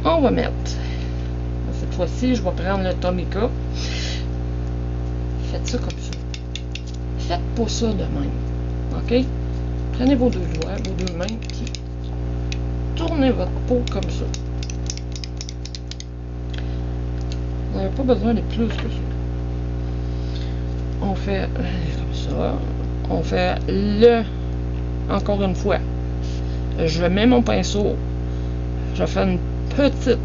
On va mettre, cette fois-ci, je vais prendre le Tomica. Faites ça comme ça. Faites pas ça de même. OK? Prenez vos deux doigts, vos deux mains, puis tournez votre peau comme ça. Vous n'avez pas besoin de plus que ça. On fait comme ça. On fait encore une fois. Je mets mon pinceau. Je fais une petite.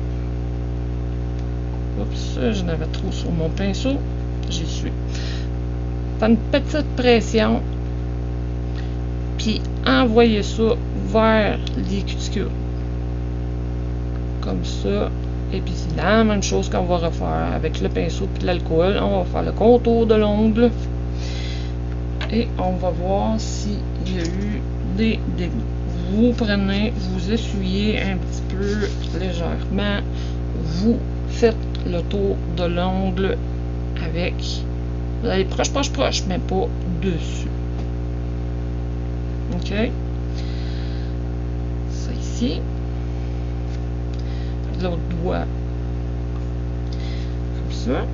Oups, j'en avais trop sur mon pinceau. J'y suis. Fais une petite pression. Puis envoyez ça vers les cuticules. Comme ça. Et puis c'est la même chose qu'on va refaire avec le pinceau et l'alcool. On va faire le contour de l'ongle. Et on va voir s'il y a eu des dégâts. Vous prenez, vous essuyez un petit peu légèrement. Vous faites le tour de l'ongle avec. Vous allez proche, mais pas dessus. OK? Ça ici. L'autre doigt. Comme ça.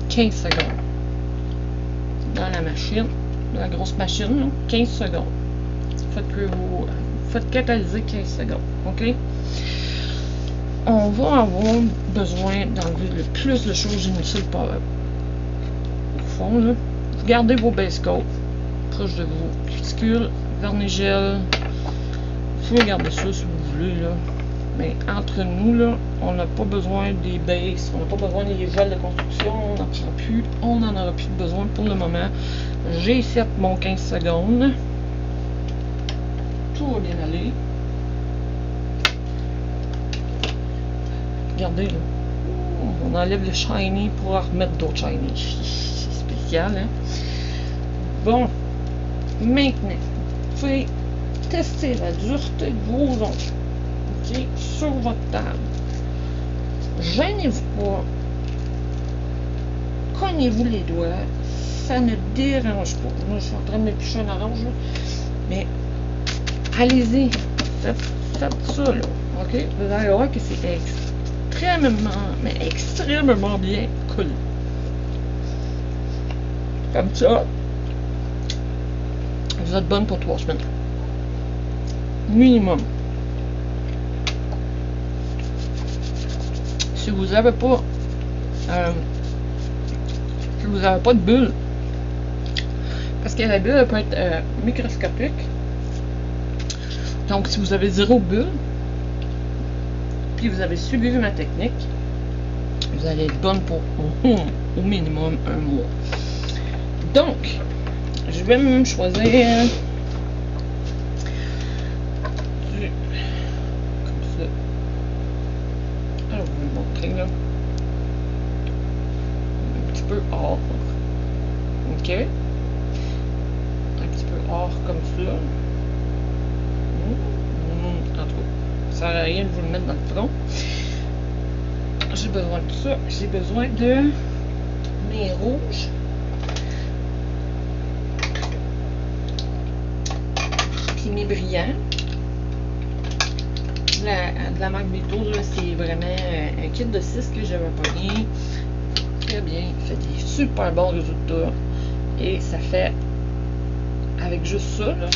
« 15 secondes. Dans la machine, la grosse machine, là, 15 secondes. Faites catalyser 15 secondes. OK? On va avoir besoin d'enlever le plus de choses inutiles par au fond. Là. Vous gardez vos base coats proche de vos cuticules, vernis gel. Vous pouvez garder ça si vous voulez. Là. Mais entre nous, là, on n'a pas besoin des bases, on n'a pas besoin des gels de construction, on n'en aura plus besoin pour le moment. J'ai fait mon 15 secondes. Tout va bien aller. Regardez, là. On enlève le shiny pour remettre d'autres shiny. C'est spécial, hein? Bon. Maintenant, vous pouvez tester la dureté de vos ongles. OK? Sur votre table. Gênez-vous pas. Cognez-vous les doigts. Ça ne dérange pas. Moi, je suis en train de m'éplucher un orange, là. Mais allez-y. Faites ça, là. OK? Vous allez voir que c'est extrêmement bien collé. Comme ça. Vous êtes bonne pour 3 semaines. Minimum. Si vous n'avez pas de bulle, parce que la bulle elle peut être microscopique, donc si vous avez 0 bulle, puis vous avez suivi ma technique, vous allez être bonne pour au minimum 1 mois. Donc, je vais même choisir comme ça. Alors, je vais vous montrer là. Un petit peu or. OK. Un petit peu or comme ça. En tout cas, ça sert à rien de vous le mettre dans le front. J'ai besoin de ça. J'ai besoin de mes rouges. Puis mes brillants. De la marque Beto, c'est vraiment un kit de 6 que j'avais pogné. Très bien. Il fait des super bons résultats. Et ça fait, avec juste ça, là,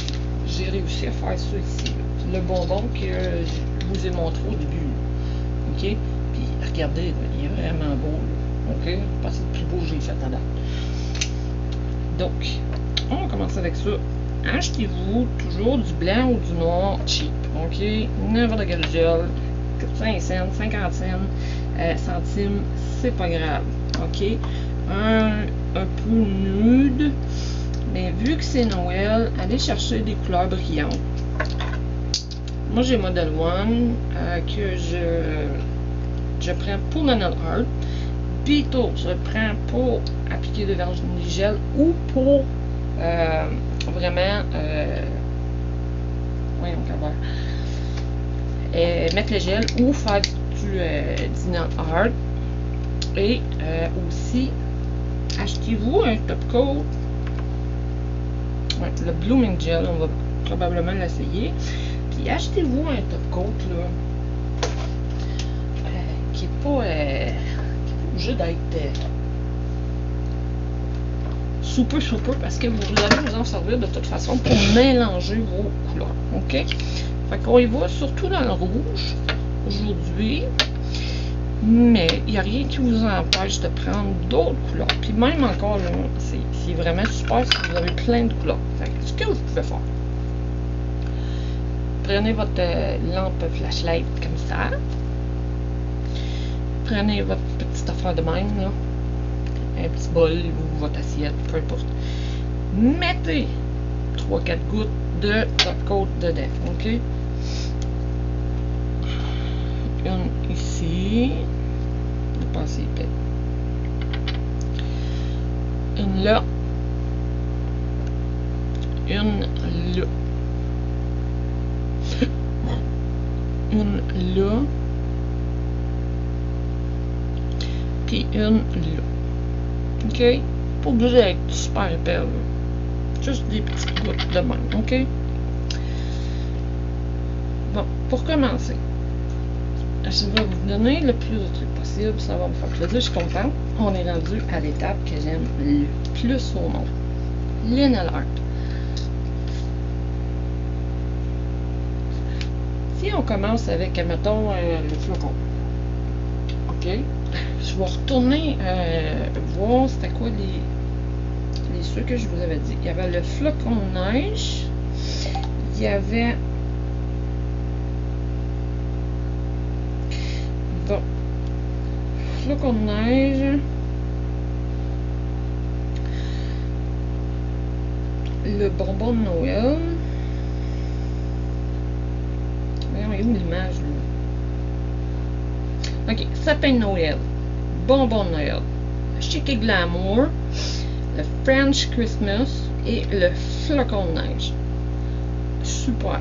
j'ai réussi à faire ça ici. Là. Le bonbon que je vous ai montré au début. OK? Puis regardez, là, il est vraiment beau. Là. OK? Parce que c'est le plus beau que j'ai fait à date. Donc, on va commencer avec ça. Achetez-vous toujours du blanc ou du noir cheap. OK? N'importe quel gel. 5 cents, 50 cents, centimes, c'est pas grave. OK? un peu nude. Mais vu que c'est Noël, allez chercher des couleurs brillantes. Moi, j'ai Model 1 que je prends pour le nail art. Beetle, je le prends pour appliquer de vernis gel ou pour vraiment mettre le gel ou faire du nail art. Et aussi, achetez-vous un top coat. Ouais, le Blooming Gel, on va probablement l'essayer. Puis achetez-vous un top coat là, qui n'est pas obligé d'être super parce que vous allez vous en servir de toute façon pour mélanger vos couleurs. Ok? Fait qu'on y va surtout dans le rouge aujourd'hui. Mais il n'y a rien qui vous empêche de prendre d'autres couleurs. Puis même encore, c'est vraiment super si vous avez plein de couleurs. Fait que ce que vous pouvez faire, prenez votre lampe flashlight comme ça. Prenez votre petite affaire de même, là, un petit bol ou votre assiette, peu importe. Mettez 3-4 gouttes de top coat dedans. Ok? Une ici, pas assez épais. Une là, une là, une là, puis une là. Ok? Pas obligé d'être super épais, là. Juste des petites gouttes de même. Ok? Bon, pour commencer, je vais vous donner le plus de trucs possible, ça va me faire plaisir, je suis contente. On est rendu à l'étape que j'aime le plus au monde, le nail art. Si on commence avec, mettons, le flocon, ok, je vais retourner voir c'était quoi les ceux que je vous avais dit. Il y avait le flocon de neige, il y avait bon, flocon de neige, le bonbon de Noël. Voyons, il y a où l'image là? Ok, sapin de Noël, bonbon de Noël, Chic et Glamour, le French Christmas et le flocon de neige. Super.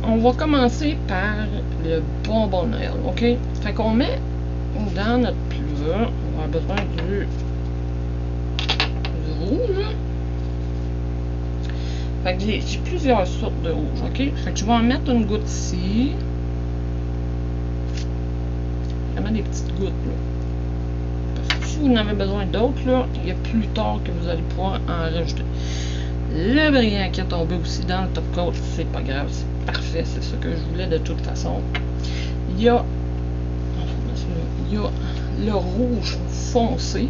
On va commencer par le bonbon de Noël, ok? Fait qu'on met dans notre plat, on va avoir besoin du rouge. Fait que j'ai plusieurs sortes de rouge, ok? Fait que je vais en mettre une goutte ici. Vraiment des petites gouttes, là. Parce que si vous en avez besoin d'autres, là, il y a plus tard que vous allez pouvoir en rajouter. Le brillant qui est tombé aussi dans le top coat, c'est pas grave, c'est parfait, c'est ce que je voulais de toute façon. Il y a le rouge foncé.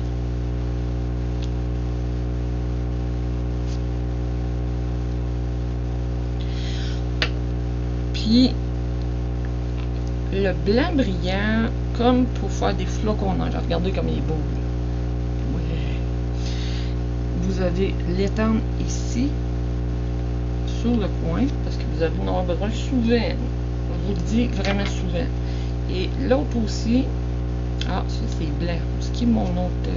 Puis le blanc brillant, comme pour faire des flocons de neige. Regardez comme il est beau. Ouais. Vous allez l'étendre ici, sur le coin, parce que vous allez en avoir besoin souvent. Je vous le dis vraiment souvent. Et l'autre aussi, ah, ça c'est blanc. Ce qui est mon autre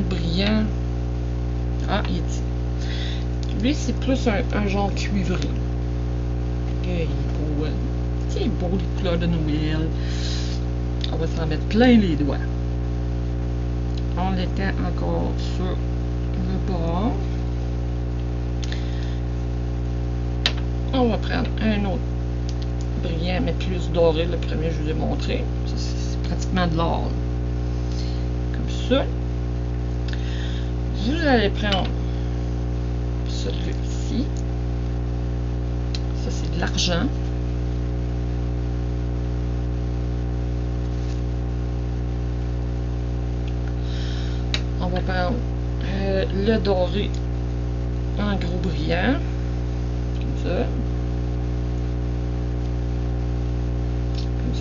brillant. Ah, il est ici. Lui, c'est plus un genre cuivré. Il est beau, hein? C'est beau, les couleurs de Noël. On va s'en mettre plein les doigts. On l'étend encore sur le bord. On va prendre un autre brillant, mais plus doré. Le premier, je vous ai montré. C'est pratiquement de l'or. Comme ça. Vous allez prendre celui-ci. Ça, c'est de l'argent. On va prendre le doré en gros brillant. Comme ça.